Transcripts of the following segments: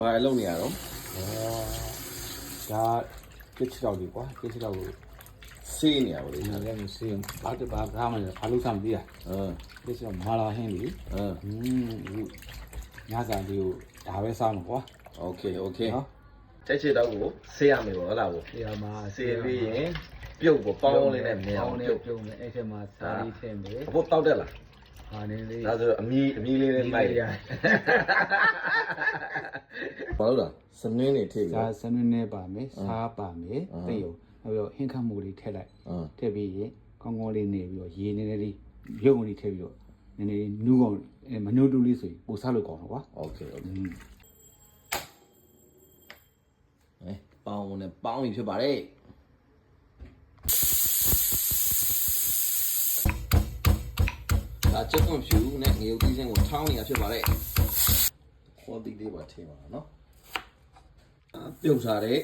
ဘာလုံးနေရတော့ဒါတစ်ချောက်ဒီကွာတစ်ချောက်ကို စေးနေရပါလေ ဒီလည်းစေးဘာတဘာကားမလဲဘာလို့စမ်းပြီးอ่ะတစ်ချောက်မာလာဟင်းလေညစာဒီကိုဒါပဲစားမှာကွာ โอเคနော်ချက်ချစ်တော့ကိုဆေးရမယ်ပေါ့ဟုတ်လားဗော ဒီမှာ ဆေးပြီးရင်ပြုတ်ပေါ့ပေါင်းလေးနဲ့မြင်အောင်ပြုတ် မယ်အဲ့ထဲမှာစားလေးထည့်မယ် အဖို့တောက်တက်လား ဟာနေလေး ဒါဆိုအမီလေးနဲ့မိုက်ရဘာလို့လားစနင်းနေထိပ်ပြီ ဒါစနည်းနည်းပါမယ်စားပါမယ်တိတ်ရောနောက်ပြီးတော့ဟင်းခတ်မှုလေးထည့်လိုက်ထည့်ပြီးရင်ကောင်းကောင်းလေးနေပြီးတော့ရေနည်းနည်းလေးရုပ်ဝင်လေးထည့်ပြီးတော့နည်းနည်းနူးကောင်မနူးတူးလေးဆိုရင်ပိုစားလို့ကောင်းတော့ကွာ โอเคပေါင်းနဲ့ပေါင်းပြီဖြစ်ပါတယ်ဒါချက်ပွန်ဖြူနဲ့ငရုတ်သီးစင်းကိုထောင်းနေတာဖြစ်ပါတယ်ခေါ်သီးလေးပါထည့်ပါနော်ပြုတ်စားတဲ့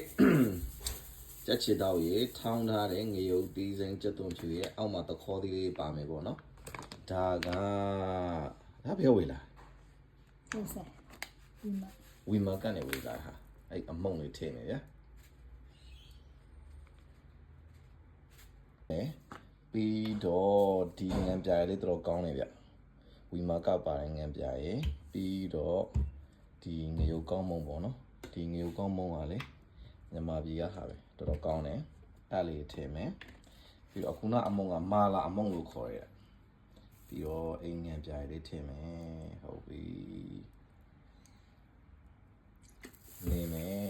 ချက်ချစ်တော့ရေထောင်းထားတဲ့ငရုတ်သီးစင်းချက်သွန်ဖြူရဲ့အောက်မှာသခေါ်သီးလေးပါမယ်ပေါ့နော်ဒါပြောဝေးလား ဟုတ်ဆက်ဝီမာကနေဝေးလာဟာအဲ့အမုံလေးထည့်နေဗျာပြီးတော့ဒီငံပြားလေးတော်ကောင်းနေဗျဝီမာကပါတဲ့ငံပြားရေပြီးတော့ဒီငရုတ်ကောင်းမုံပေါ့နော်ဒီငရုတ်ကောင်းမုံကလေမြန်မာပြည်ကဟာပဲတော်တော်ကောင်းတယ်အဲ့လေးထည့်မယ်ပြီးတော့ခုနအမုံကမာလာအမုံလို့ခေါ်ရတယ်ပြီးတော့အိမ်ငံပြားလေးထည့်မယ်ဟုတ်ပြီနေမယ်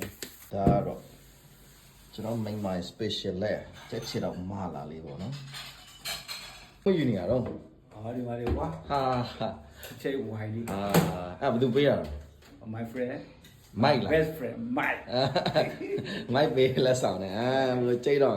ဒါတော့ကျွန်တော် main my special လဲချက်ချစ်တော့မာလာလေးပေါ့နော်ဘယ်ယူနေရတော့ ဟာဒီမှာလေကွာ ဟာ ချိတ်ဝိုင်းလေး အဲ့ဘယ်သူပေးရတော့ my friend Mike လား best friend Mike Mike ပေးလက်ဆောင်နေဘယ်လိုကြိတ်တော့